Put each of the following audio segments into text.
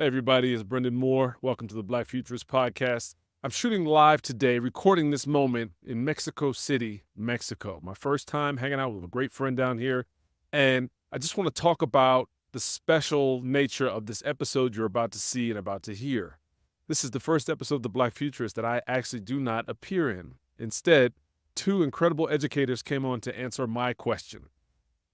Hey everybody, it's Bryndan Moore. Welcome to the Black Futurist Podcast. I'm shooting live today, recording this moment in Mexico City, Mexico. My first time hanging out with a great friend down here. And I just want to talk about the special nature of this episode you're about to see and about to hear. This is the first episode of the Black Futurist that I actually do not appear in. Instead, two incredible educators came on to answer my question.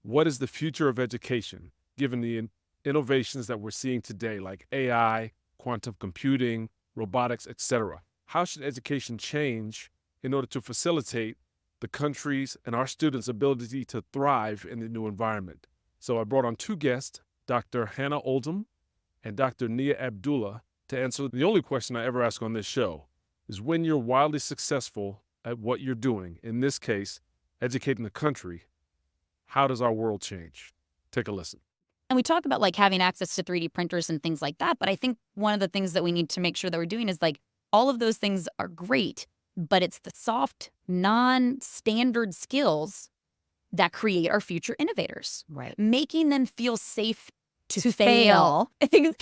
What is the future of education, given the innovations that we're seeing today, like AI, quantum computing, robotics, etc.? How should education change in order to facilitate the country's and our students' ability to thrive in the new environment? So I brought on two guests, Dr. Hannah Oldham and Dr. Nia Abdullah, to answer the only question I ever ask on this show, is when you're wildly successful at what you're doing, in this case, educating the country, how does our world change? Take a listen. And we talk about like having access to 3D printers and things like that. But I think one of the things that we need to make sure that we're doing is like all of those things are great, but it's the soft, non-standard skills that create our future innovators. Right. Making them feel safe to fail. To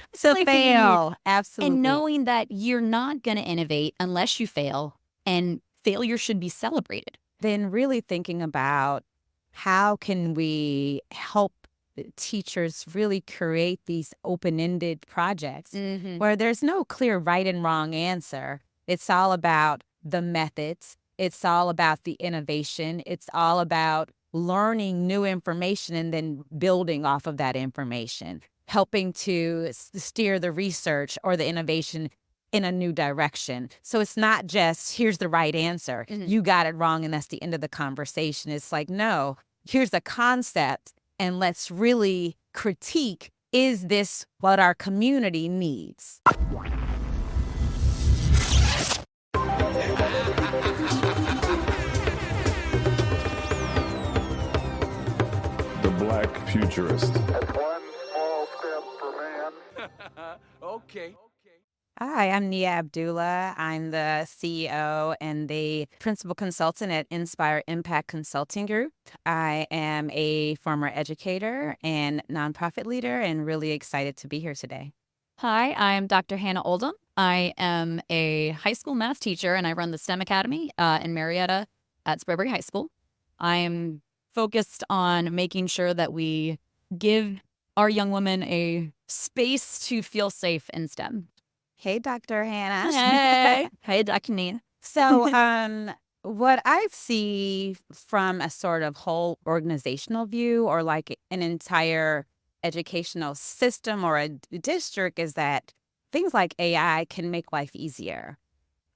fail. Absolutely. And knowing that you're not going to innovate unless you fail, and failure should be celebrated. Then really thinking about how can we help teachers really create these open-ended projects where there's no clear right and wrong answer. It's all about the methods. It's all about the innovation. It's all about learning new information and then building off of that information, helping to steer the research or the innovation in a new direction. So it's not just, here's the right answer. You got it wrong and that's the end of the conversation. It's like, no, here's the concept. And let's really critique, is this what our community needs? The Black Futurist. That's one small step for man. Okay. Hi, I'm Nia Abdullah. I'm the CEO and the principal consultant at Inspire Impact Consulting Group. I am a former educator and nonprofit leader and really excited to be here today. Hi, I'm Dr. Hannah Oldham. I am a high school math teacher and I run the STEM Academy in Marietta at Spraberry High School. I'm focused on making sure that we give our young women a space to feel safe in STEM. Hey, Dr. Hannah. Hey. Hey, Dr. Nia. So what I see from a sort of whole organizational view or like an entire educational system or a district is that things like AI can make life easier,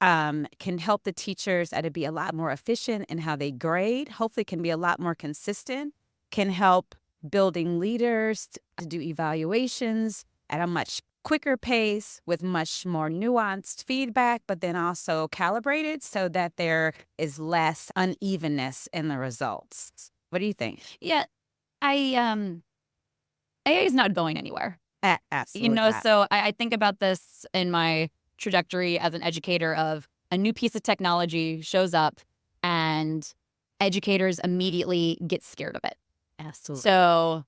can help the teachers to be a lot more efficient in how they grade, hopefully can be a lot more consistent, can help building leaders to do evaluations at a much quicker pace with much more nuanced feedback, but then also calibrated so that there is less unevenness in the results. What do you think? Yeah, AI is not going anywhere. Absolutely. So I think about this in my trajectory as an educator of a new piece of technology shows up and educators immediately get scared of it. Absolutely. So,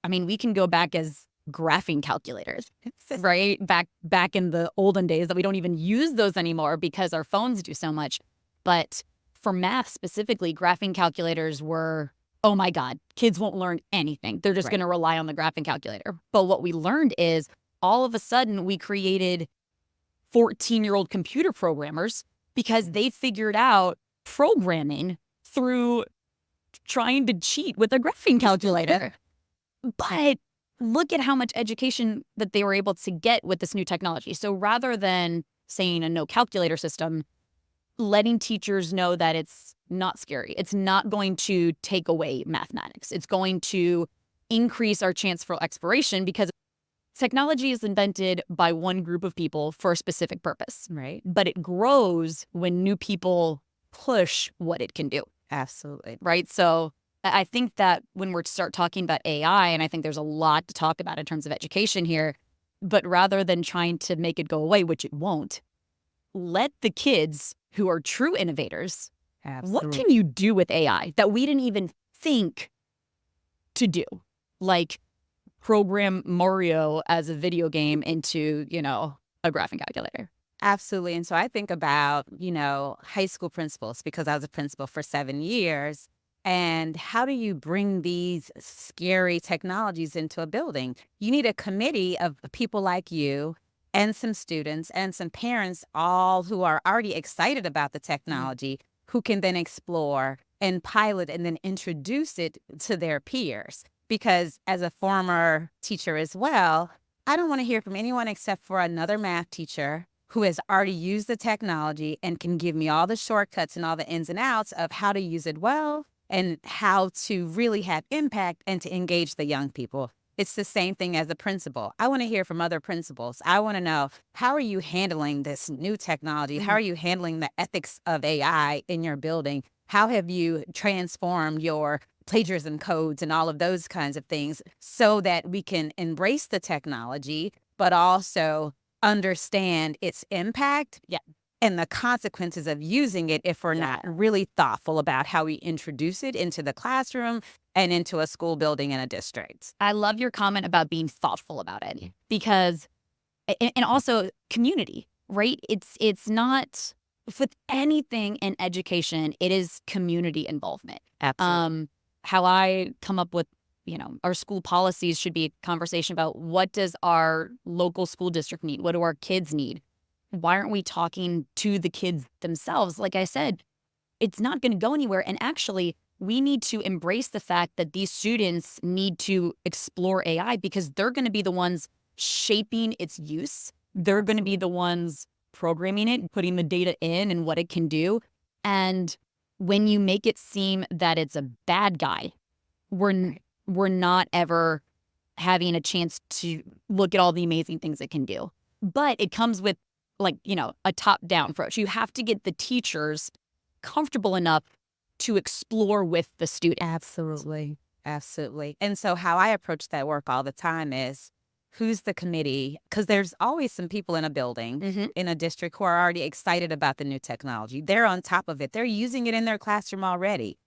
I mean, we can go back as graphing calculators, right? Back in the olden days that we don't even use those anymore because our phones do so much. But for math specifically, graphing calculators were, oh my God, kids won't learn anything. They're just going to rely on the graphing calculator. But what we learned is all of a sudden we created 14-year-old computer programmers because they figured out programming through trying to cheat with a graphing calculator. But look at how much education that they were able to get with this new technology. So rather than saying a no calculator system, letting teachers know that it's not scary. It's not going to take away mathematics. It's going to increase our chance for exploration because technology is invented by one group of people for a specific purpose. Right. But it grows when new people push what it can do. Absolutely. Right. So I think that when we start talking about AI, and I think there's a lot to talk about in terms of education here, but rather than trying to make it go away, which it won't, let the kids who are true innovators, what can you do with AI that we didn't even think to do? Like, program Mario as a video game into, a graphing calculator. Absolutely. And so I think about, high school principals, because I was a principal for 7 years. And how do you bring these scary technologies into a building? You need a committee of people like you and some students and some parents, all who are already excited about the technology, who can then explore and pilot and then introduce it to their peers. Because as a former teacher as well, I don't want to hear from anyone except for another math teacher who has already used the technology and can give me all the shortcuts and all the ins and outs of how to use it well and how to really have impact and to engage the young people. It's the same thing as a principal. I want to hear from other principals. I want to know, how are you handling this new technology? How are you handling the ethics of AI in your building? How have you transformed your plagiarism codes and all of those kinds of things so that we can embrace the technology, but also understand its impact and the consequences of using it if we're not really thoughtful about how we introduce it into the classroom and into a school building and a district. I love your comment about being thoughtful about it, because, and also community, right? It's not, with anything in education, it is community involvement. Absolutely. How I come up with, our school policies should be a conversation about, what does our local school district need? What do our kids need? Why aren't we talking to the kids themselves? Like I said, it's not going to go anywhere. And actually, we need to embrace the fact that these students need to explore AI, because they're going to be the ones shaping its use. They're going to be the ones programming it, putting the data in and what it can do. And when you make it seem that it's a bad guy, we're not ever having a chance to look at all the amazing things it can do. But it comes with, a top-down approach. You have to get the teachers comfortable enough to explore with the student. Absolutely. And so how I approach that work all the time is, who's the committee? Because there's always some people in a building, in a district, who are already excited about the new technology. They're on top of it. They're using it in their classroom already.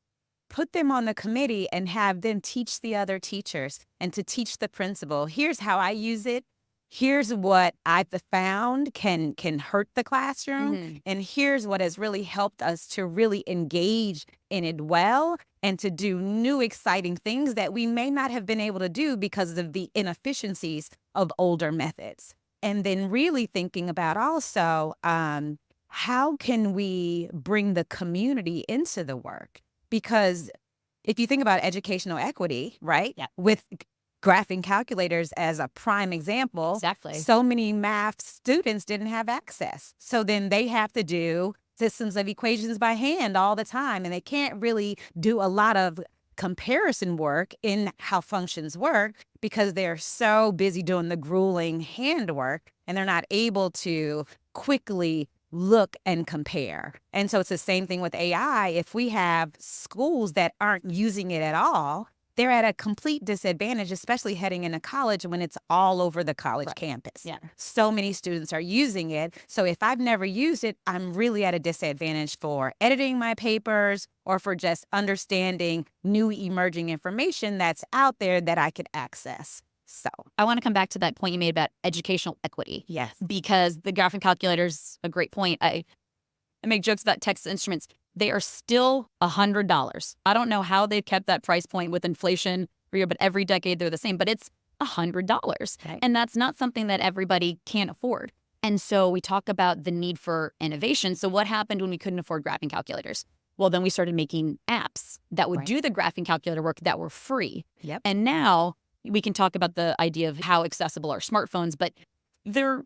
Put them on the committee and have them teach the other teachers and to teach the principal. Here's how I use it. Here's what I've found can hurt the classroom. And here's what has really helped us to really engage in it well and to do new exciting things that we may not have been able to do because of the inefficiencies of older methods. And then really thinking about also, how can we bring the community into the work? Because if you think about educational equity, right? Yeah. With graphing calculators as a prime example. Exactly. So many math students didn't have access. So then they have to do systems of equations by hand all the time. And they can't really do a lot of comparison work in how functions work because they're so busy doing the grueling handwork and they're not able to quickly look and compare. And so it's the same thing with AI. If we have schools that aren't using it at all, they're at a complete disadvantage, especially heading into college when it's all over the college campus. Yeah. So many students are using it. So if I've never used it, I'm really at a disadvantage for editing my papers or for just understanding new emerging information that's out there that I could access. So I want to come back to that point you made about educational equity. yes, Because the graphing calculator's a great point. I make jokes about Texas Instruments. They are still $100. I don't know how they've kept that price point with inflation, but every decade they're the same. But it's $100. Right. And that's not something that everybody can afford. And so we talk about the need for innovation. So what happened when we couldn't afford graphing calculators? Well, then we started making apps that would do the graphing calculator work that were free. Yep. And now we can talk about the idea of how accessible are smartphones, but they're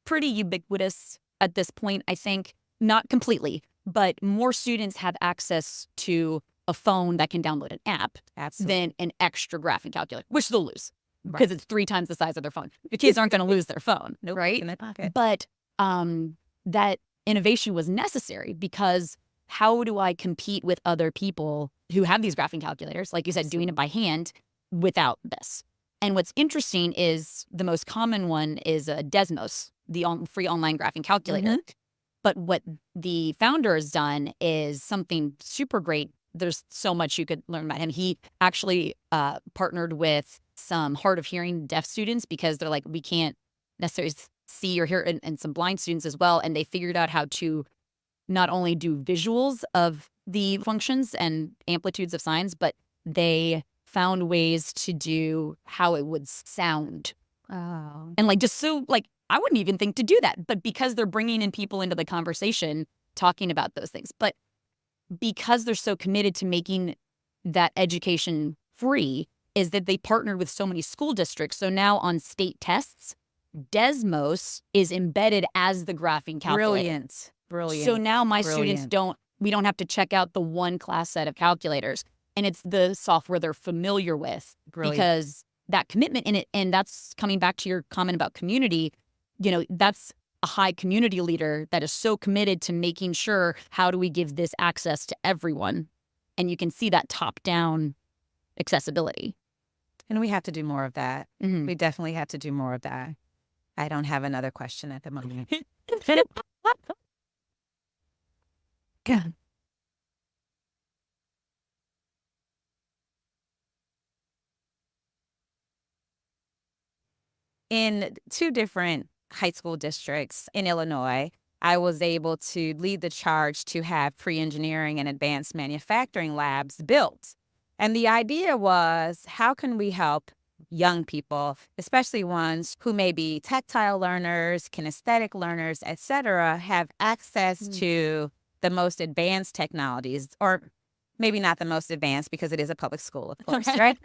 pretty ubiquitous at this point, I think. Not completely, but more students have access to a phone that can download an app than an extra graphing calculator, which they'll lose because it's 3 times the size of their phone. The kids aren't going to lose their phone, right? In their pocket. But that innovation was necessary because how do I compete with other people who have these graphing calculators, like you said, doing it by hand without this? And what's interesting is the most common one is Desmos, the free online graphing calculator. But what the founder has done is something super great. There's so much you could learn about him. He actually partnered with some hard of hearing deaf students because they're like, we can't necessarily see or hear, and some blind students as well. And they figured out how to not only do visuals of the functions and amplitudes of signs, but they found ways to do how it would sound. Oh. And like, just so like, I wouldn't even think to do that, but because they're bringing in people into the conversation, talking about those things. But because they're so committed to making that education free, is that they partnered with so many school districts. So now on state tests, Desmos is embedded as the graphing calculator. Brilliant. So now my students we don't have to check out the one class set of calculators. And it's the software they're familiar with. Brilliant. Because that commitment in it, and that's coming back to your comment about community, that's a high community leader that is so committed to making sure, how do we give this access to everyone? And you can see that top-down accessibility. And we have to do more of that. Mm-hmm. We definitely have to do more of that. I don't have another question at the moment. Good. In 2 different high school districts in Illinois, I was able to lead the charge to have pre-engineering and advanced manufacturing labs built. And the idea was, how can we help young people, especially ones who may be tactile learners, kinesthetic learners, et cetera, have access to the most advanced technologies, or maybe not the most advanced because it is a public school, of course, right?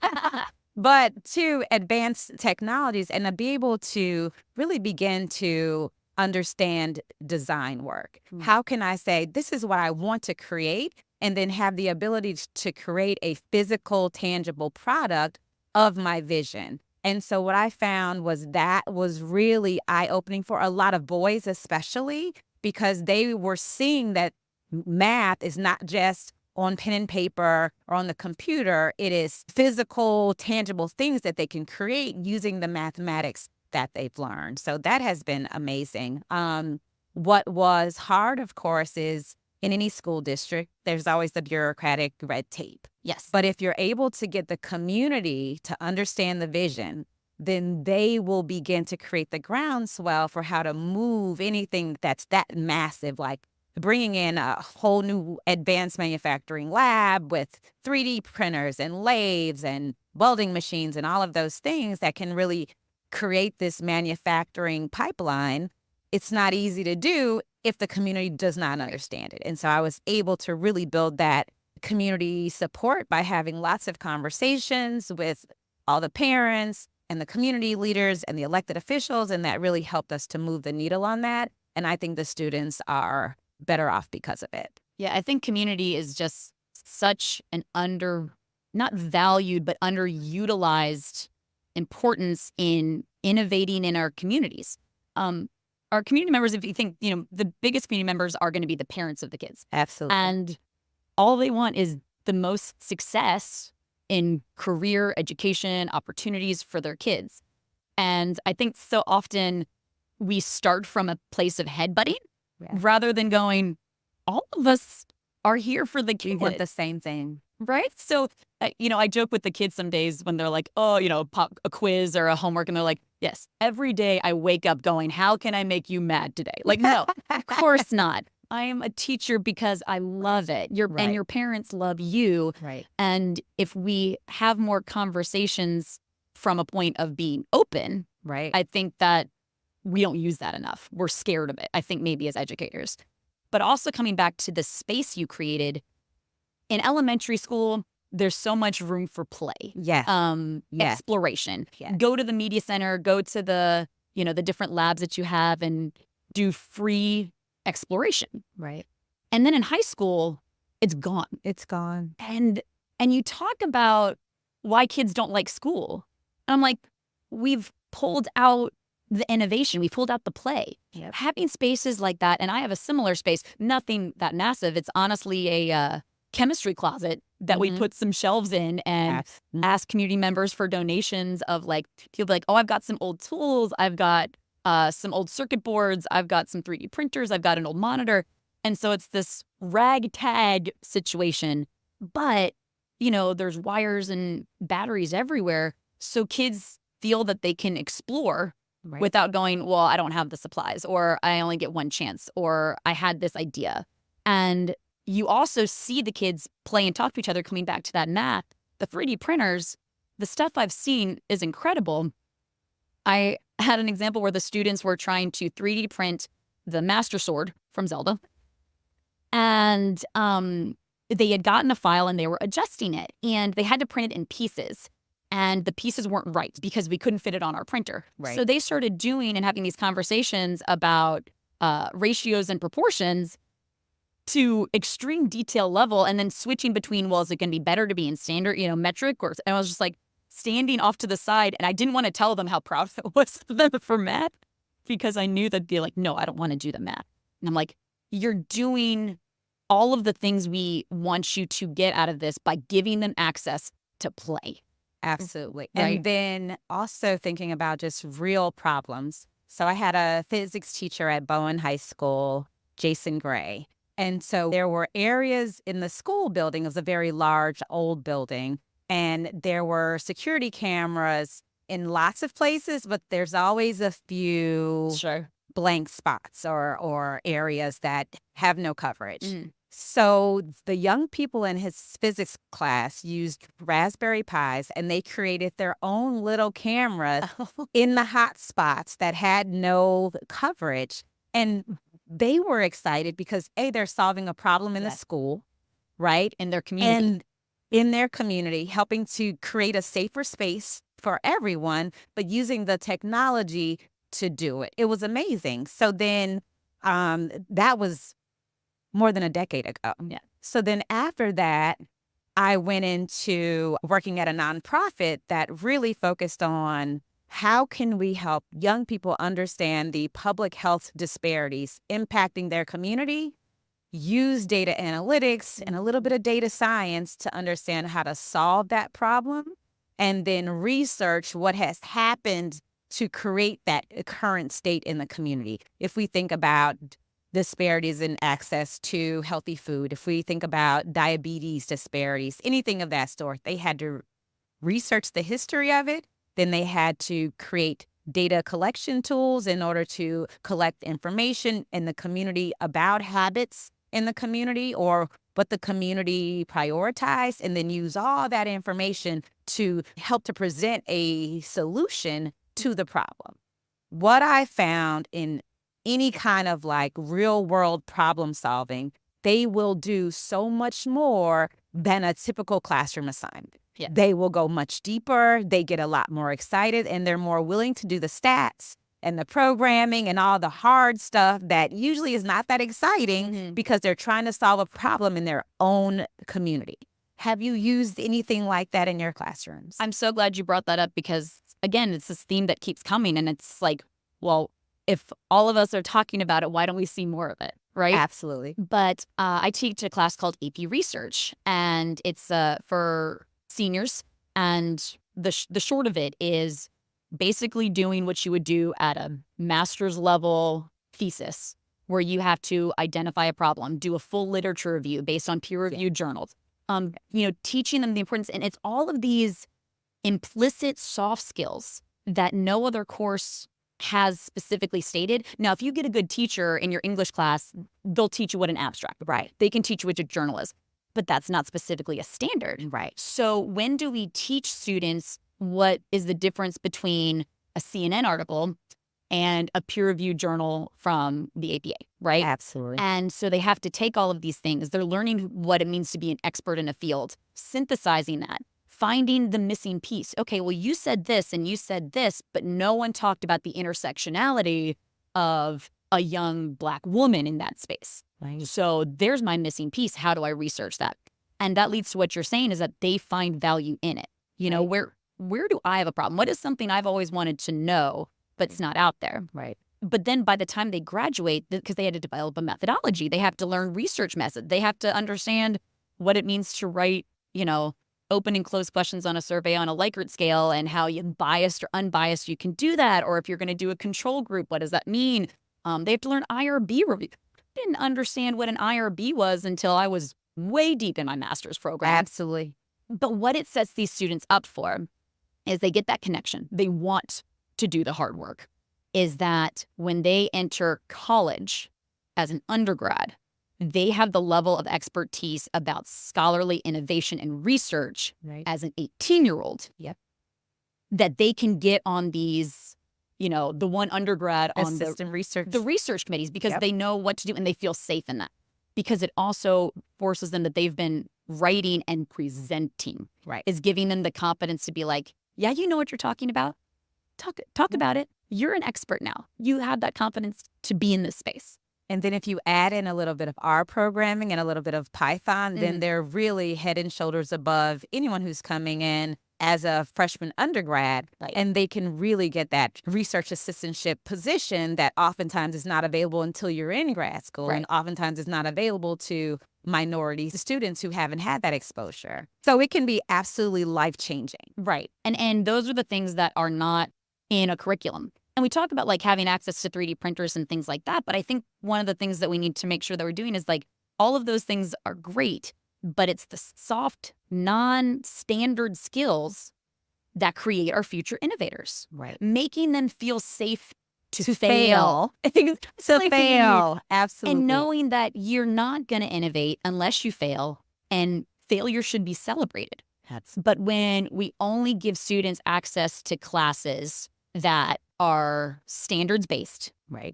But to advanced technologies and to be able to really begin to understand design work. How can I say, this is what I want to create, and then have the ability to create a physical, tangible product of my vision? And so what I found was that was really eye-opening for a lot of boys, especially because they were seeing that math is not just on pen and paper or on the computer. It is physical, tangible things that they can create using the mathematics that they've learned. So that has been amazing. What was hard, of course, is in any school district, there's always the bureaucratic red tape. Yes. But if you're able to get the community to understand the vision, then they will begin to create the groundswell for how to move anything that's that massive, like bringing in a whole new advanced manufacturing lab with 3D printers and lathes and welding machines and all of those things that can really create this manufacturing pipeline. It's not easy to do if the community does not understand it. And so I was able to really build that community support by having lots of conversations with all the parents and the community leaders and the elected officials, and that really helped us to move the needle on that. And I think the students are better off because of it. Yeah, I think community is just such an not valued, but underutilized importance in innovating in our communities. Our community members, if you think, the biggest community members are going to be the parents of the kids. Absolutely. And all they want is the most success in career, education, opportunities for their kids. And I think so often we start from a place of headbutting rather than going, all of us are here for the kid. We want the same thing. Right? So, I joke with the kids some days when they're like, pop a quiz or a homework. And they're like, yes, every day I wake up going, how can I make you mad today? Like, no, of course not. I am a teacher because I love it. And your parents love you. Right. And if we have more conversations from a point of being open, right, I think that we don't use that enough. We're scared of it, I think, maybe as educators. But also coming back to the space you created, in elementary school, there's so much room for play. Exploration. Yes. Go to the media center, go to the different labs that you have and do free exploration. Right. And then in high school, it's gone. It's gone. And you talk about why kids don't like school. And I'm like, we've pulled out the innovation. We pulled out the play. Yep. Having spaces like that, and I have a similar space, nothing that massive. It's honestly a chemistry closet that we put some shelves in and ask community members for donations of you'll be like, oh, I've got some old tools. I've got some old circuit boards. I've got some 3D printers. I've got an old monitor. And so it's this ragtag situation, but there's wires and batteries everywhere. So kids feel that they can explore Right. without going, well, I don't have the supplies, or I only get one chance, or I had this idea. And you also see the kids play and talk to each other, coming back to that math. The 3D printers, the stuff I've seen is incredible. I had an example where the students were trying to 3D print the Master Sword from Zelda. And they had gotten a file and they were adjusting it. And they had to print it in pieces. And the pieces weren't right because we couldn't fit it on our printer. Right. So they started doing and having these conversations about ratios and proportions to extreme detail level, and then switching between, well, is it going to be better to be in standard, metric? And I was just like standing off to the side, and I didn't want to tell them how proud I was of them for math because I knew they'd be like, no, I don't want to do the math. And I'm like, you're doing all of the things we want you to get out of this by giving them access to play. Absolutely. Right. And then also thinking about just real problems. So I had a physics teacher at Bowen High School, Jason Gray. And so there were areas in the school building. It was a very large, old building. And there were security cameras in lots of places, but there's always a few Sure. blank spots or areas that have no coverage. Mm. So the young people in his physics class used Raspberry Pis, and they created their own little cameras in the hot spots that had no coverage. And they were excited because, A, they're solving a problem in the school, right? In their community. And in their community, helping to create a safer space for everyone, but using the technology to do it. It was amazing. So then that was more than a decade ago. Yeah. So then after that, I went into working at a nonprofit that really focused on how can we help young people understand the public health disparities impacting their community, use data analytics and a little bit of data science to understand how to solve that problem, and then research what has happened to create that current state in the community. If we think about disparities in access to healthy food, if we think about diabetes disparities, anything of that sort, they had to research the history of it. Then they had to create data collection tools in order to collect information in the community about habits in the community or what the community prioritized, and then use all that information to help to present a solution to the problem. What I found in any kind of like real world problem solving, they will do so much more than a typical classroom assignment. Yeah. They will go much deeper. They get a lot more excited, and they're more willing to do the stats and the programming and all the hard stuff that usually is not that exciting because they're trying to solve a problem in their own community. Have you used anything like that in your classrooms? I'm so glad you brought that up because, again, it's this theme that keeps coming. And it's like, well, if all of us are talking about it, why don't we see more of it, right? Absolutely. But I teach a class called AP Research, and it's for seniors. And the short of it is basically doing what you would do at a master's level thesis, where you have to identify a problem, do a full literature review based on peer-reviewed journals. Teaching them the importance, and it's all of these implicit soft skills that no other course has specifically stated. Now, if you get a good teacher in your English class, they'll teach you what an abstract, right? They can teach you what a journal is, but that's not specifically a standard. Right. So when do we teach students what is the difference between a CNN article and a peer-reviewed journal from the APA, right? Absolutely. And so they have to take all of these things. They're learning what it means to be an expert in a field, synthesizing that, finding the missing piece. Okay, well, you said this and you said this, but no one talked about the intersectionality of a young Black woman in that space. Right. So there's my missing piece. How do I research that? And that leads to what you're saying is that they find value in it. You know, where do I have a problem? What is something I've always wanted to know, but it's not out there? Right. But then by the time they graduate, because they had to develop a methodology, they have to learn research method. They have to understand what it means to write, open and close questions on a survey on a Likert scale, and how you biased or unbiased you can do that. Or if you're going to do a control group, what does that mean? They have to learn IRB review. I didn't understand what an IRB was until I was way deep in my master's program. Absolutely. But what it sets these students up for, is they get that connection. They want to do the hard work. Is that when they enter college as an undergrad, they have the level of expertise about scholarly innovation and research as an 18-year-old. Yep. That they can get on these, the one undergrad on assistant research, the research committees, because they know what to do and they feel safe in that. Because it also forces them that they've been writing and presenting. Right. Is giving them the confidence to be like, yeah, you know what you're talking about. Talk about it. You're an expert now. You have that confidence to be in this space. And then if you add in a little bit of R programming and a little bit of Python, then they're really head and shoulders above anyone who's coming in as a freshman undergrad. Right. And they can really get that research assistantship position that oftentimes is not available until you're in grad school. And oftentimes is not available to minority students who haven't had that exposure. So it can be absolutely life-changing. Right. And those are the things that are not in a curriculum. And we talk about like having access to 3D printers and things like that. But I think one of the things that we need to make sure that we're doing is like all of those things are great, but it's the soft, non-standard skills that create our future innovators. Right. Making them feel safe to fail. I think it's To really fail. Absolutely. And knowing that you're not going to innovate unless you fail, and failure should be celebrated. But when we only give students access to classes that are standards-based,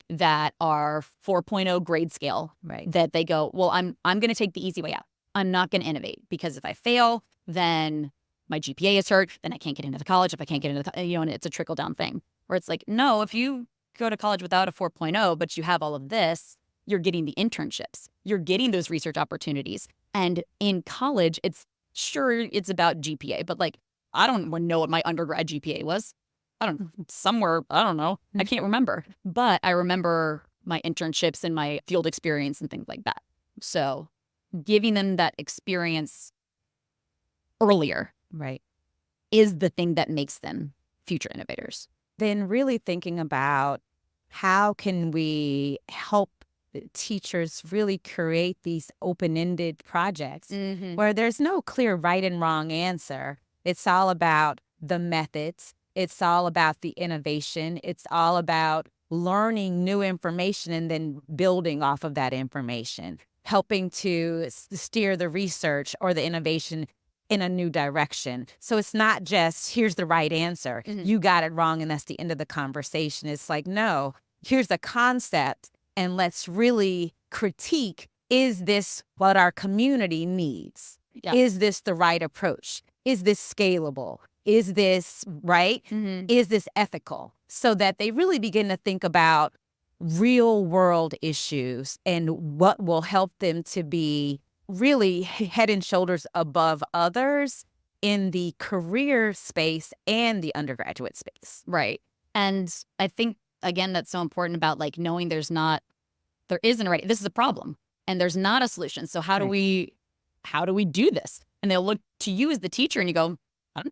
that are 4.0 grade scale, that they go, well, I'm going to take the easy way out. I'm not going to innovate, because if I fail, then my GPA is hurt, then I can't get into the college. If I can't get into the, and it's a trickle-down thing. Where it's like, no, if you go to college without a 4.0, but you have all of this, you're getting the internships. You're getting those research opportunities. And in college, it's about GPA, but like, I don't know what my undergrad GPA was. I don't know. I can't remember. But I remember my internships and my field experience and things like that. So giving them that experience earlier is the thing that makes them future innovators. Then really thinking about how can we help teachers really create these open-ended projects where there's no clear right and wrong answer. It's all about the methods. It's all about the innovation. It's all about learning new information and then building off of that information, helping to steer the research or the innovation in a new direction. So it's not just, here's the right answer. You got it wrong, and that's the end of the conversation. It's like, no, here's the concept, and let's really critique, is this what our community needs? Yeah. Is this the right approach? Is this scalable? Is this right? Is this ethical? So that they really begin to think about real world issues and what will help them to be really head and shoulders above others in the career space and the undergraduate space. Right. And I think, again, that's so important about like knowing there isn't a right, this is a problem and there's not a solution. So how do we do this? And they'll look to you as the teacher and you go, I don't know.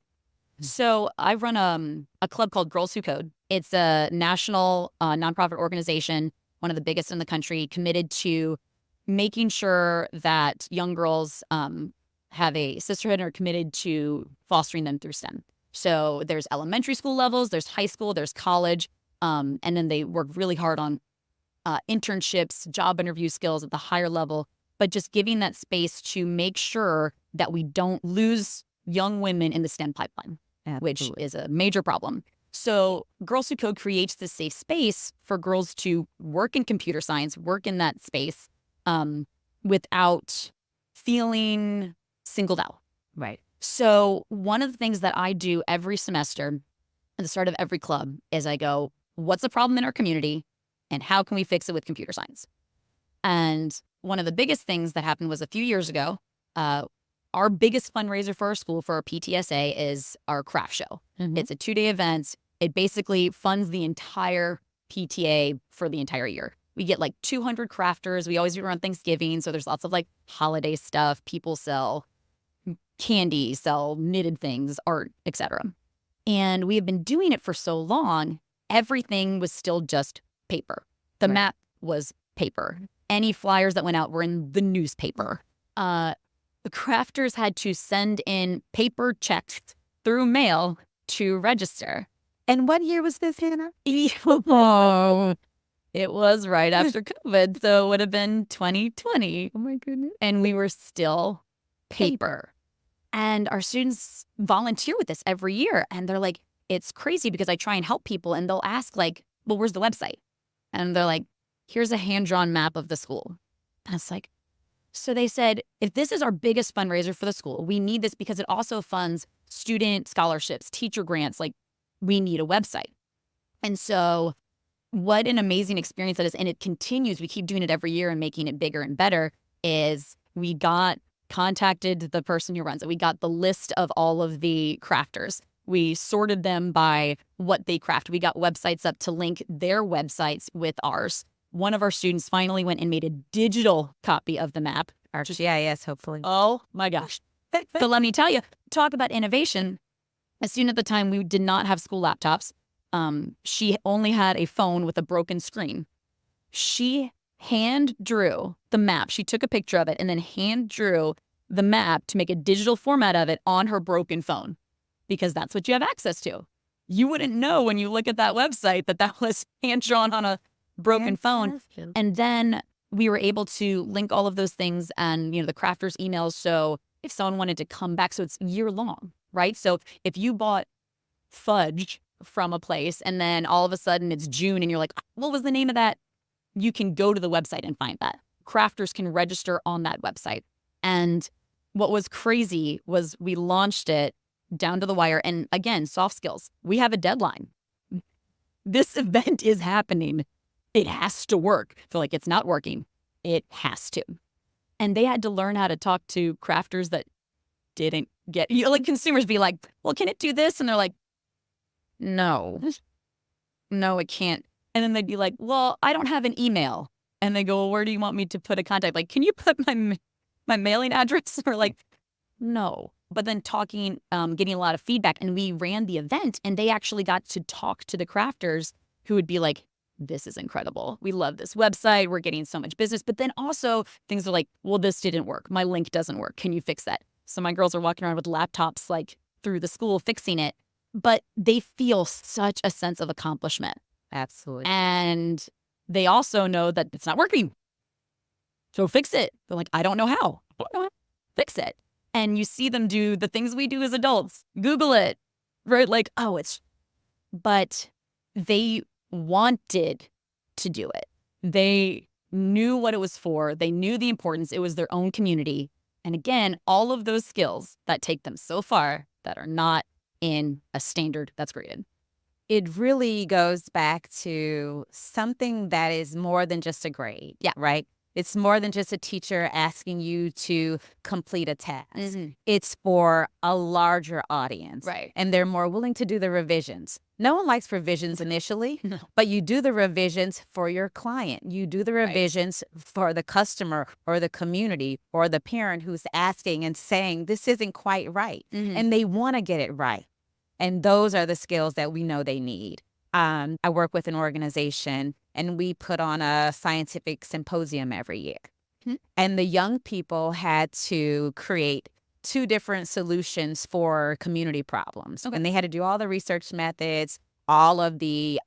So I run a club called Girls Who Code. It's a national nonprofit organization, one of the biggest in the country, committed to making sure that young girls have a sisterhood and are committed to fostering them through STEM. So there's elementary school levels, there's high school, there's college, and then they work really hard on internships, job interview skills at the higher level, but just giving that space to make sure that we don't lose young women in the STEM pipeline, which is a major problem. So Girls Who Code creates this safe space for girls to work in computer science, work in that space, without feeling singled out. Right. So one of the things that I do every semester at the start of every club is I go, what's the problem in our community and how can we fix it with computer science? And one of the biggest things that happened was a few years ago, our biggest fundraiser for our school, for our PTSA, is our craft show. It's a 2-day event. It basically funds the entire PTA for the entire year. We get like 200 crafters. We always do it around Thanksgiving. So there's lots of like holiday stuff. People sell candy, sell knitted things, art, etc. And we have been doing it for so long, everything was still just paper. The map was paper. Any flyers that went out were in the newspaper. The crafters had to send in paper checks through mail to register. And what year was this, Hannah? It was right after COVID, so it would have been 2020. Oh my goodness. And we were still paper. And our students volunteer with this every year. And they're like, it's crazy because I try and help people and they'll ask like, well, where's the website? And they're like, here's a hand-drawn map of the school. And it's like, so they said, if this is our biggest fundraiser for the school, we need this because it also funds student scholarships, teacher grants. Like, we need a website. And so what an amazing experience that is. And it continues. We keep doing it every year and making it bigger and better. Is we contacted the person who runs it. We got the list of all of the crafters. We sorted them by what they craft. We got websites up to link their websites with ours. One of our students finally went and made a digital copy of the map. Our GIS, hopefully. Oh my gosh. So let me tell you, talk about innovation. A student at the time, we did not have school laptops. She only had a phone with a broken screen. She hand drew the map. She took a picture of it and then hand drew the map to make a digital format of it on her broken phone, because that's what you have access to. You wouldn't know when you look at that website that was hand drawn on a broken phone. And then we were able to link all of those things and, the crafters' emails. So if someone wanted to come back, so it's year long, right? So if you bought fudge from a place and then all of a sudden it's June and you're like, what was the name of that? You can go to the website and find that. Crafters can register on that website. And what was crazy was we launched it down to the wire. And again, soft skills. We have a deadline. This event is happening. It has to work. I feel like it's not working. It has to. And they had to learn how to talk to crafters that didn't get, like consumers be like, well, can it do this? And they're like, no, it can't. And then they'd be like, well, I don't have an email. And they go, well, where do you want me to put a contact? Like, can you put my mailing address? Or like, no. But then talking, getting a lot of feedback. And we ran the event and they actually got to talk to the crafters who would be like, this is incredible. We love this website. We're getting so much business. But then also things are like, well, this didn't work. My link doesn't work. Can you fix that? So my girls are walking around with laptops like through the school fixing it. But they feel such a sense of accomplishment. Absolutely. And they also know that it's not working. So fix it. They're like, I don't know how. Fix it. And you see them do the things we do as adults. Google it. Right? Like, but they wanted to do it. They knew what it was for. They knew the importance. It was their own community. And again, all of those skills that take them so far that are not in a standard that's created. It really goes back to something that is more than just a grade. Yeah. Right? It's more than just a teacher asking you to complete a task. Mm-hmm. It's for a larger audience. Right. And they're more willing to do the revisions. No one likes revisions initially, No. but you do the revisions for your client. You do the revisions for the customer or the community or the parent who's asking and saying, this isn't quite right. Mm-hmm. And they want to get it right. And those are the skills that we know they need. I work with an organization and we put on a scientific symposium every year. Mm-hmm. And the young people had to create 2 different solutions for community problems. Okay. And they had to do all the research methods, all of the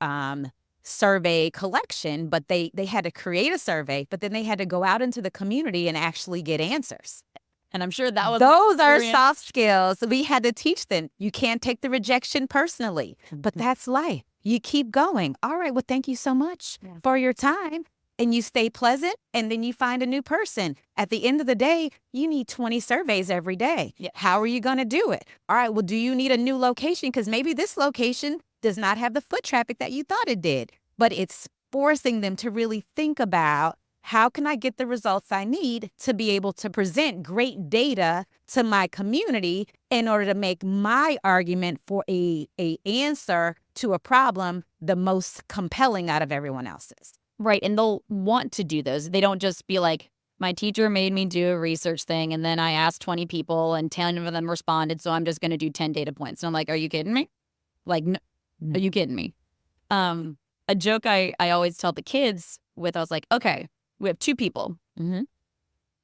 survey collection, but they had to create a survey, but then they had to go out into the community and actually get answers. And I'm sure that was Those are brilliant. soft skills. We had to teach them. You can't take the rejection personally, but that's life. You keep going. All right, well, thank you so much for your time. And you stay pleasant, and then you find a new person. At the end of the day, you need 20 surveys every day. Yeah. How are you going to do it? All right, well, do you need a new location? Because maybe this location does not have the foot traffic that you thought it did. But it's forcing them to really think about, how can I get the results I need to be able to present great data to my community in order to make my argument for a answer to a problem the most compelling out of everyone else's? Right. And they'll want to do those. They don't just be like, my teacher made me do a research thing and then I asked 20 people and 10 of them responded, so I'm just going to do 10 data points. And I'm like, are you kidding me? Like, no, are you kidding me? A joke I always tell the kids I was like, okay, we have 2 people. Mm-hmm.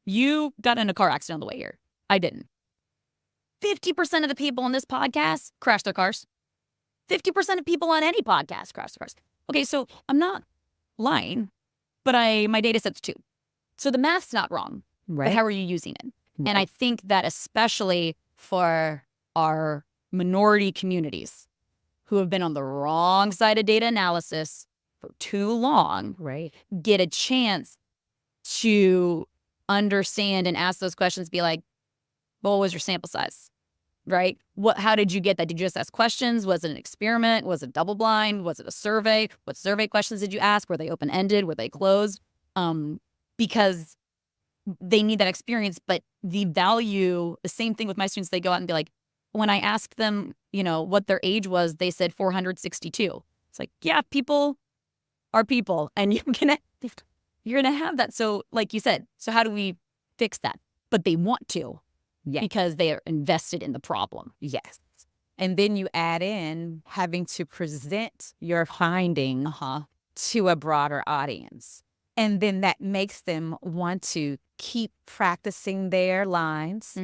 You got in a car accident on the way here. I didn't. 50% of the people on this podcast crashed their cars. 50% of people on any podcast crash course. Okay, so I'm not lying, but my data set's 2. So the math's not wrong, Right. but how are you using it? And I think that especially for our minority communities who have been on the wrong side of data analysis for too long, Right. get a chance to understand and ask those questions, be like, well, what was your sample size? Right? How did you get that? Did you just ask questions? Was it an experiment? Was it double blind? Was it a survey? What survey questions did you ask? Were they open-ended? Were they closed? Because they need that experience. But the value, the same thing with my students, they go out and be like, when I asked them, what their age was, they said 462. It's like, yeah, people are people, and you're gonna have that. So like you said, so how do we fix that? But they want to. Yeah. Because they are invested in the problem. Yes. And then you add in having to present your finding to a broader audience. And then that makes them want to keep practicing their lines,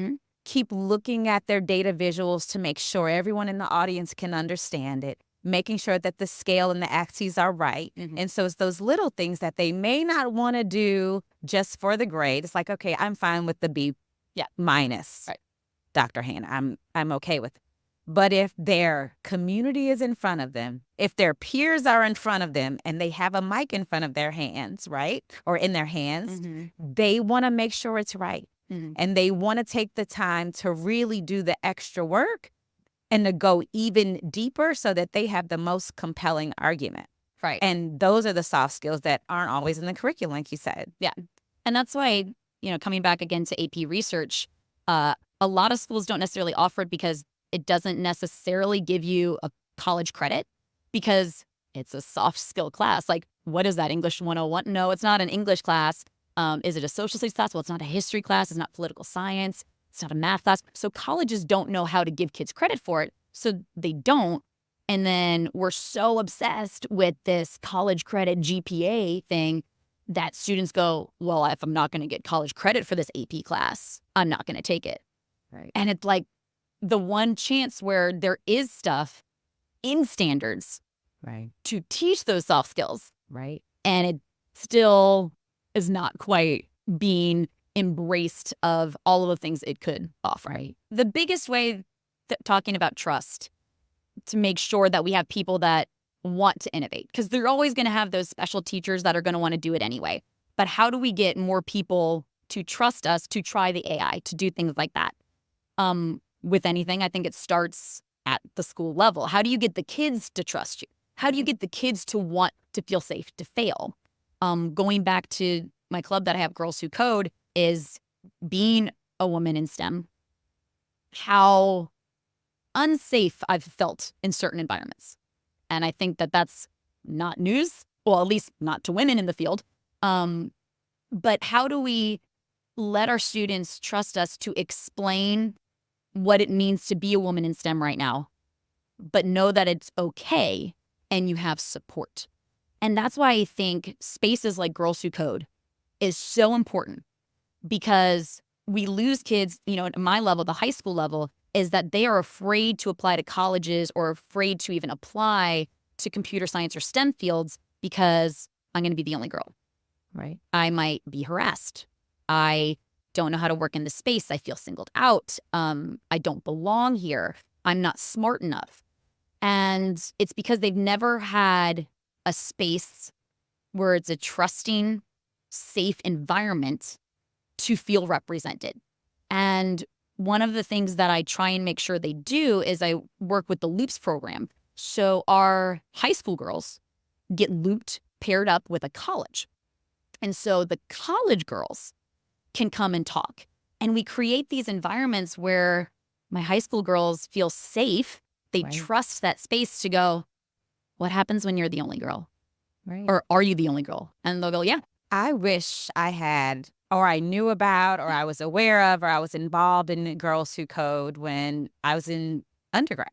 keep looking at their data visuals to make sure everyone in the audience can understand it, making sure that the scale and the axes are right. And so it's those little things that they may not want to do just for the grade. It's like, okay, I'm fine with the B minus, right, Dr. Hannah. I'm okay with it. But if their community is in front of them, if their peers are in front of them and they have a mic in front of their hands, right, or in their hands, they want to make sure it's right. And they want to take the time to really do the extra work and to go even deeper so that they have the most compelling argument. Right. And those are the soft skills that aren't always in the curriculum, like you said. Yeah. And that's why, coming back again to AP research, a lot of schools don't necessarily offer it because it doesn't necessarily give you a college credit because it's a soft skill class. Like, what is that, English 101? No, it's not an English class. Is it a social studies class? Well, it's not a history class. It's not political science. It's not a math class. So colleges don't know how to give kids credit for it. So they don't. And then we're so obsessed with this college credit GPA thing that students go, well, if I'm not going to get college credit for this AP class, I'm not going to take it. Right. And it's like the one chance where there is stuff in standards Right. to teach those soft skills. Right. And it still is not quite being embraced of all of the things it could offer. Right. The biggest way, talking about trust, to make sure that we have people that want to innovate, because they're always going to have those special teachers that are going to want to do it anyway. But how do we get more people to trust us to try the AI, to do things like that? With anything, I think it starts at the school level. How do you get the kids to trust you? How do you get the kids to want to feel safe to fail? Going back to my club that I have, Girls Who Code, is being a woman in STEM, how unsafe I've felt in certain environments. And I think that that's not news, well, at least not to women in the field. But how do we let our students trust us to explain what it means to be a woman in STEM right now, but know that it's okay and you have support? And that's why I think spaces like Girls Who Code is so important, because we lose kids, at my level, the high school level, is that they are afraid to apply to colleges or afraid to even apply to computer science or STEM fields because I'm going to be the only girl. Right. I might be harassed. I don't know how to work in this space. I feel singled out. I don't belong here. I'm not smart enough. And it's because they've never had a space where it's a trusting, safe environment to feel represented. And one of the things that I try and make sure they do is I work with the Loops program. So our high school girls get looped, paired up with a college. And so the college girls can come and talk. And we create these environments where my high school girls feel safe. They Right. trust that space to go, what happens when you're the only girl? Right. Or are you the only girl? And they'll go, yeah. I wish I had, or I knew about, or I was aware of, or I was involved in Girls Who Code when I was in undergrad.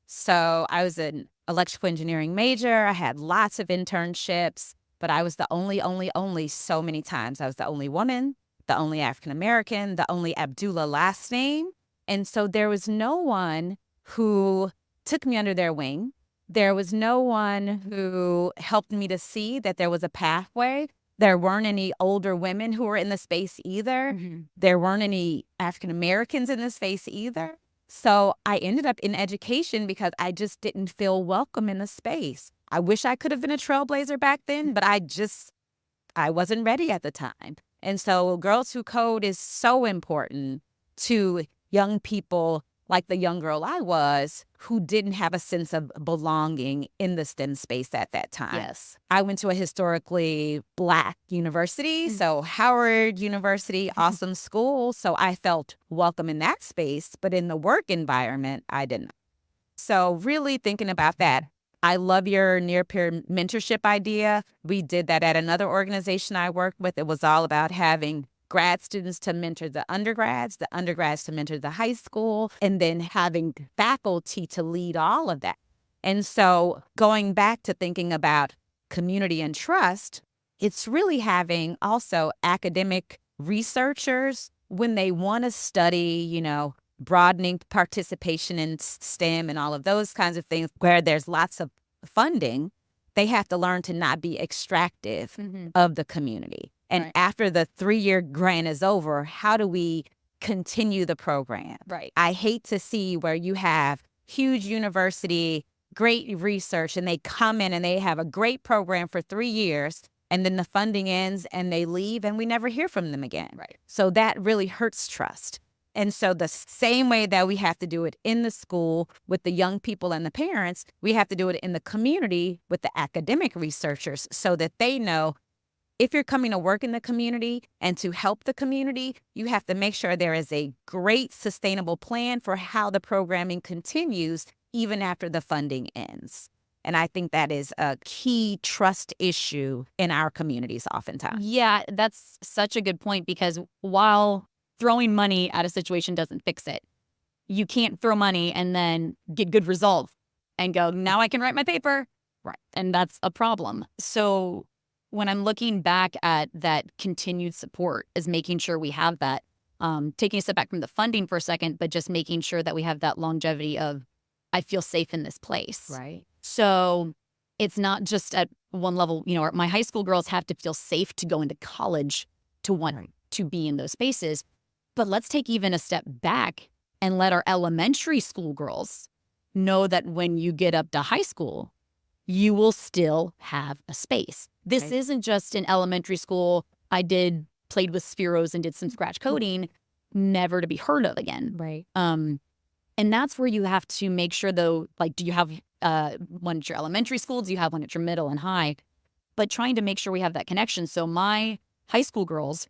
So I was an electrical engineering major. I had lots of internships, but I was the only so many times. I was the only woman, the only African-American, the only Abdullah last name. And so there was no one who took me under their wing, There was no one who helped me to see that there was a pathway. There weren't any older women who were in the space either. There weren't any African Americans in the space either. So I ended up in education because I just didn't feel welcome in the space. I wish I could have been a trailblazer back then, but I wasn't ready at the time. And so Girls Who Code is so important to young people like the young girl I was, who didn't have a sense of belonging in the STEM space at that time. Yes. I went to a historically Black university, so Howard University, awesome school. So I felt welcome in that space, but in the work environment, I didn't. So really thinking about that. I love your near-peer mentorship idea. We did that at another organization I worked with. It was all about having grad students to mentor the undergrads to mentor the high school, and then having faculty to lead all of that. And so going back to thinking about community and trust, it's really having also academic researchers when they want to study, broadening participation in STEM and all of those kinds of things where there's lots of funding, they have to learn to not be extractive of the community. And after the 3-year grant is over, how do we continue the program? Right. I hate to see where you have huge university, great research, and they come in and they have a great program for 3 years, and then the funding ends and they leave and we never hear from them again. Right. So that really hurts trust. And so the same way that we have to do it in the school with the young people and the parents, we have to do it in the community with the academic researchers so that they know if you're coming to work in the community and to help the community, you have to make sure there is a great sustainable plan for how the programming continues even after the funding ends. And I think that is a key trust issue in our communities oftentimes. Yeah, that's such a good point, because while throwing money at a situation doesn't fix it, you can't throw money and then get good results and go, now I can write my paper. Right. And that's a problem. So when I'm looking back at that continued support, is making sure we have that, taking a step back from the funding for a second, but just making sure that we have that longevity of, I feel safe in this place. Right. So it's not just at one level, my high school girls have to feel safe to go into college to want to be in those spaces. But let's take even a step back and let our elementary school girls know that when you get up to high school, you will still have a space. This isn't just in elementary school. I played with Spheros and did some scratch coding, never to be heard of again. Right. And that's where you have to make sure, though, like, do you have one at your elementary school? Do you have one at your middle and high? But trying to make sure we have that connection. So my high school girls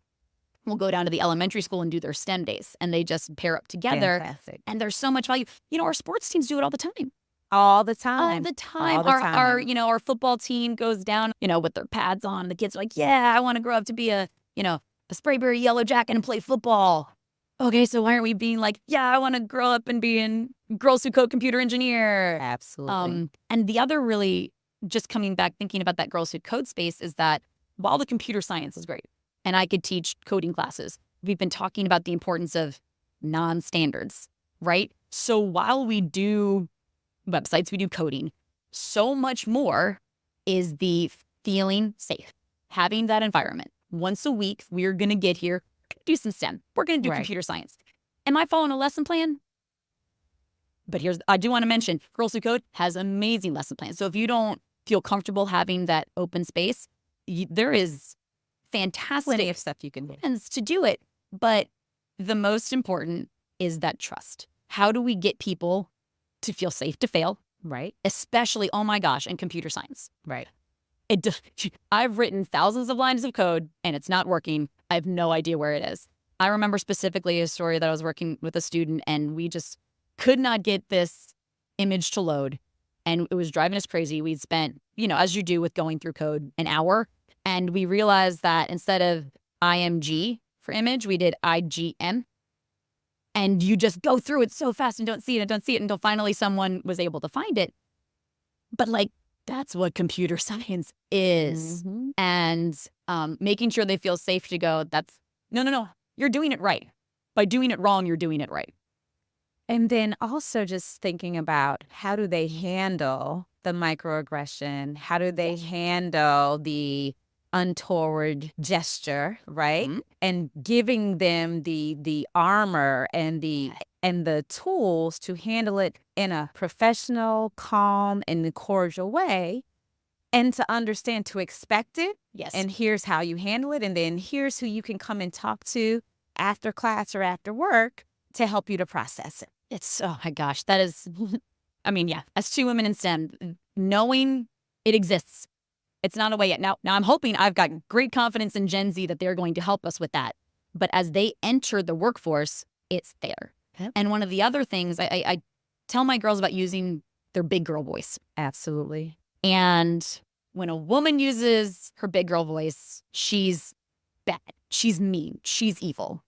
will go down to the elementary school and do their STEM days, and they just pair up together. Fantastic. And there's so much value. Our sports teams do it all the time. All the time. All the time. All the time. Our football team goes down, with their pads on. The kids are like, yeah, I want to grow up to be a Sprayberry Yellow Jacket and play football. Okay, so why aren't we being like, yeah, I want to grow up and be in Girls Who Code computer engineer? Absolutely. And the other really, just coming back, thinking about that Girls Who Code space, is that while the computer science is great, and I could teach coding classes, we've been talking about the importance of non-standards, right? So while we do websites, we do coding, so much more is the feeling safe, having that environment. Once a week, we're going to get here, do some STEM. We're going to do computer science. Am I following a lesson plan? But I do want to mention, Girls Who Code has amazing lesson plans. So if you don't feel comfortable having that open space, there is fantastic plenty of stuff you can do to do it. But the most important is that trust. How do we get people to feel safe to fail? Right. Especially, oh my gosh, in computer science. Right. I've written thousands of lines of code and it's not working. I have no idea where it is. I remember specifically a story that I was working with a student and we just could not get this image to load. And it was driving us crazy. We'd spent, as you do with going through code, an hour. And we realized that instead of IMG for image, we did IGM. And you just go through it so fast and don't see it until finally someone was able to find it. But that's what computer science is. Mm-hmm. And making sure they feel safe to go, no, you're doing it right. By doing it wrong, you're doing it right. And then also just thinking about how do they handle the microaggression? How do they handle the untoward gesture, right? And giving them the armor and the tools to handle it in a professional, calm, and cordial way, and to understand to expect it. Yes. And here's how you handle it, and then here's who you can come and talk to after class or after work to help you to process it. It's, oh my gosh, that is, I mean, yeah, as two women in STEM, knowing it exists. It's not away yet. Now I'm hoping, I've got great confidence in Gen Z that they're going to help us with that. But as they enter the workforce, it's there. Yep. And one of the other things, I tell my girls about using their big girl voice. Absolutely. And when a woman uses her big girl voice, she's bad. She's mean. She's evil.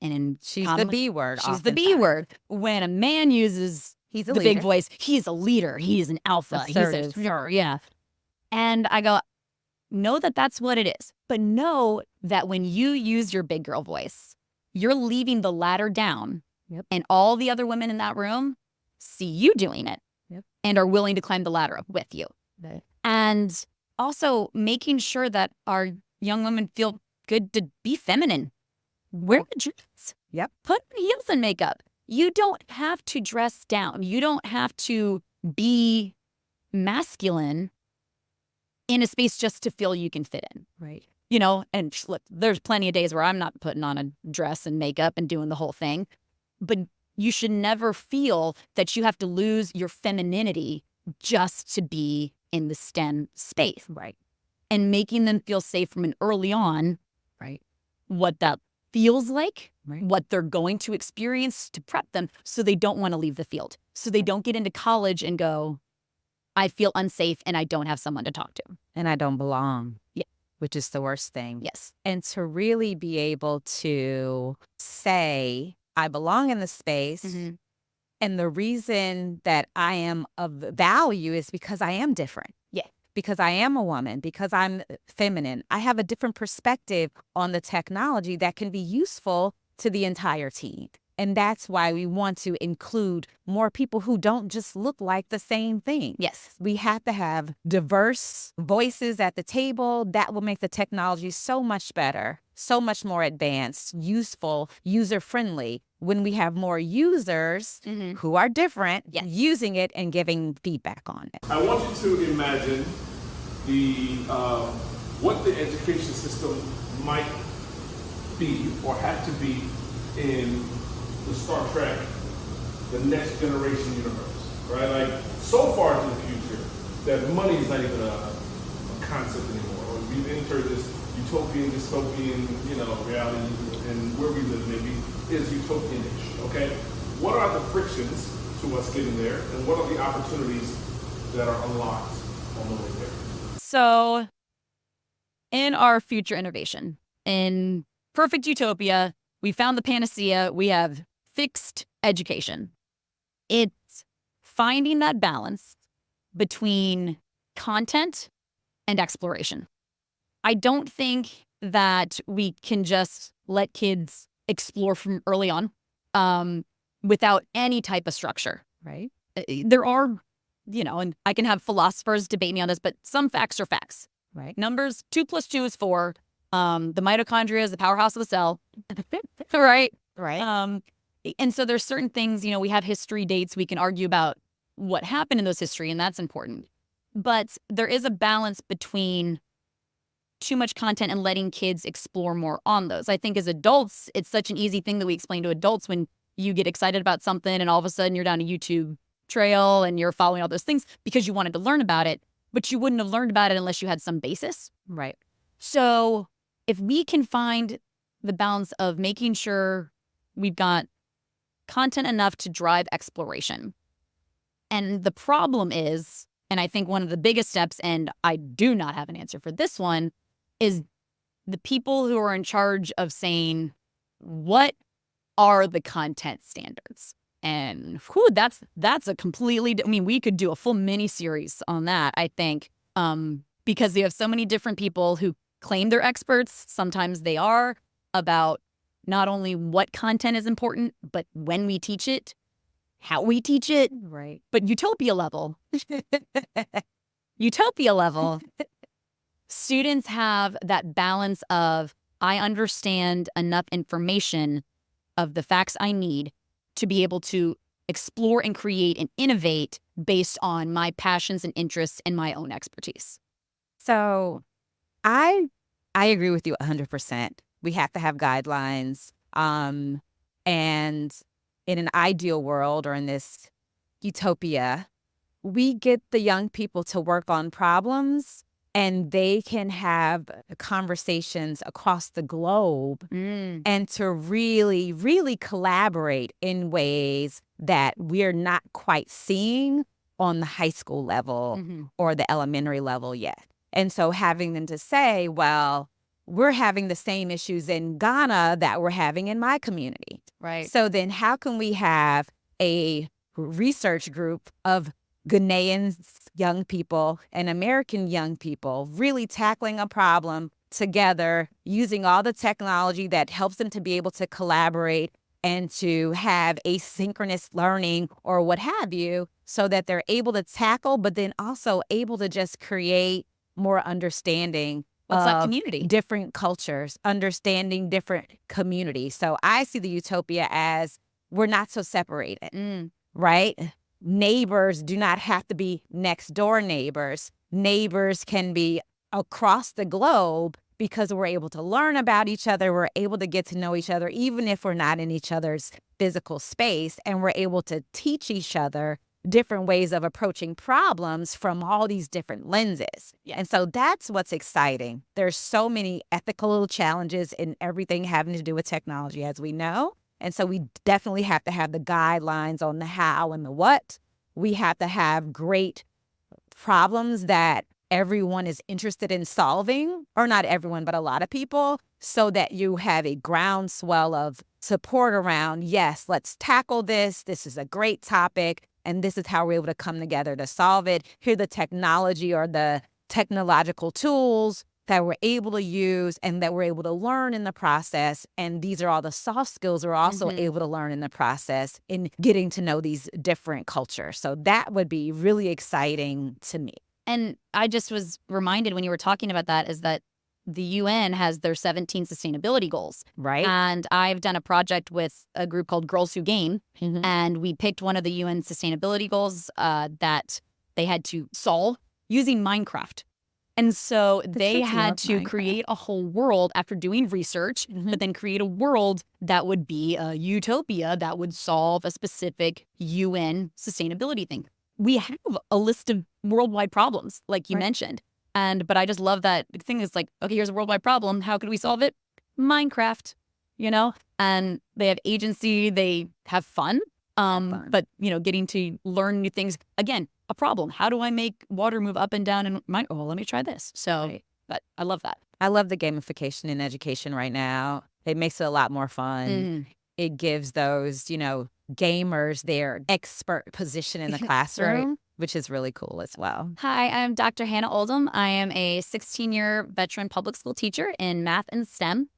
And She's the B word. She's the B word. When a man uses He's a the leader. big voice, he's a leader. He's an alpha. Assertive. He's a, yeah. And I go, know that that's what it is. But know that when you use your big girl voice, you're leaving the ladder down. Yep. And all the other women in that room see you doing it. Yep. And are willing to climb the ladder up with you. Right. And also making sure that our young women feel good to be feminine. Wear the dress. Yep. Put on heels and makeup. You don't have to dress down. You don't have to be masculine in a space just to feel you can fit in. Right. You know, and look, there's plenty of days where I'm not putting on a dress and makeup and doing the whole thing. But you should never feel that you have to lose your femininity just to be in the STEM space. Right. And making them feel safe from an early on, Right. what that feels like, Right. what they're going to experience to prep them so they don't want to leave the field. So they don't get into college and go, I feel unsafe and I don't have someone to talk to. And I don't belong. Yeah. Which is the worst thing. Yes. And to really be able to say, I belong in the space. Mhm. And the reason that I am of value is because I am different. Yeah. Because I am a woman, because I'm feminine. I have a different perspective on the technology that can be useful to the entire team. And that's why we want to include more people who don't just look like the same thing. Yes. We have to have diverse voices at the table. That will make the technology so much better, so much more advanced, useful, user-friendly. When we have more users Mhm. who are different, Yes. using it and giving feedback on it. I want you to imagine the what the education system might be or have to be in the Star Trek, the Next Generation universe, right? Like so far into the future that money is not even a concept anymore. We've entered this utopian, dystopian, reality, and where we live maybe is utopian-ish. Okay, what are the frictions to us getting there, and what are the opportunities that are unlocked on the way there? So in our future innovation, in perfect utopia, we found the panacea. We have fixed education. It's finding that balance between content and exploration. I don't think that we can just let kids explore from early on without any type of structure. Right. There are, and I can have philosophers debate me on this, but some facts are facts. Right. Numbers, 2 + 2 is 4. The mitochondria is the powerhouse of the cell. Right. Right. And so there's certain things, we have history dates. We can argue about what happened in those history, and that's important. But there is a balance between too much content and letting kids explore more on those. I think as adults, it's such an easy thing that we explain to adults when you get excited about something and all of a sudden you're down a YouTube trail and you're following all those things because you wanted to learn about it, but you wouldn't have learned about it unless you had some basis. Right. So if we can find the balance of making sure we've got content enough to drive exploration. And the problem is, and I think one of the biggest steps, and I do not have an answer for this one, is the people who are in charge of saying, what are the content standards? And that's a completely, we could do a full mini series on that, I think, because you have so many different people who claim they're experts. Sometimes they are about not only what content is important, but when we teach it, how we teach it, Right. but utopia level, utopia level, students have that balance of, I understand enough information of the facts I need to be able to explore and create and innovate based on my passions and interests and my own expertise. So I agree with you 100%. We have to have guidelines. And in an ideal world or in this utopia, we get the young people to work on problems and they can have conversations across the globe and to really, really collaborate in ways that we're not quite seeing on the high school level or the elementary level yet. And so having them to say, well, we're having the same issues in Ghana that we're having in my community. Right. So then how can we have a research group of Ghanaian young people and American young people really tackling a problem together using all the technology that helps them to be able to collaborate and to have asynchronous learning or what have you, so that they're able to tackle, but then also able to just create more understanding What's of that community? different cultures, understanding different communities. So I see the utopia as we're not so separated, right? Neighbors do not have to be next door neighbors. Neighbors can be across the globe because we're able to learn about each other. We're able to get to know each other, even if we're not in each other's physical space. And we're able to teach each other different ways of approaching problems from all these different lenses. Yes. And so that's what's exciting. There's so many ethical challenges in everything having to do with technology, as we know. And so we definitely have to have the guidelines on the how and the what. We have to have great problems that everyone is interested in solving, or not everyone, but a lot of people, so that you have a groundswell of support around, yes, let's tackle this. This is a great topic, and this is how we're able to come together to solve it. Here are the technology or the technological tools that we're able to use and that we're able to learn in the process. And these are all the soft skills we're also able to learn in the process in getting to know these different cultures. So that would be really exciting to me. And I just was reminded when you were talking about that is that the UN has their 17 sustainability goals. Right. And I've done a project with a group called Girls Who Game. And we picked one of the UN sustainability goals that they had to solve using Minecraft. And so they kids had love to Minecraft. create a whole world after doing research, but then create a world that would be a utopia that would solve a specific UN sustainability thing. We have a list of worldwide problems, like you mentioned. But I just love that the thing is like, okay, here's a worldwide problem. How could we solve it? Minecraft, you know? And they have agency, they have fun. But, you know, getting to learn new things. Again, a problem. How do I make water move up and down? And let me try this. So, but I love that. I love the gamification in education right now. It makes it a lot more fun. It gives those, you know, gamers their expert position in the classroom, which is really cool as well. Hi, I'm Dr. Hannah Oldham. I am a 16-year veteran public school teacher in math and STEM.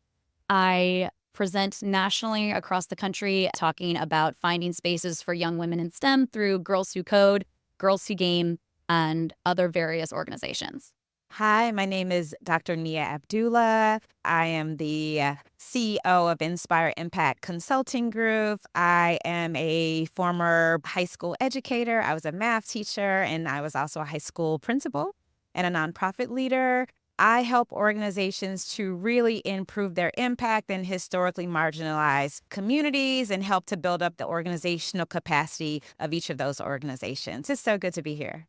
I present nationally across the country talking about finding spaces for young women in STEM through Girls Who Code, Girls Who Game, and other various organizations. Hi, my name is Dr. Nia Abdullah. I am the CEO of Inspire Impact Consulting Group. I am a former high school educator. I was a math teacher, and I was also a high school principal and a nonprofit leader. I help organizations to really improve their impact in historically marginalized communities and help to build up the organizational capacity of each of those organizations. It's so good to be here.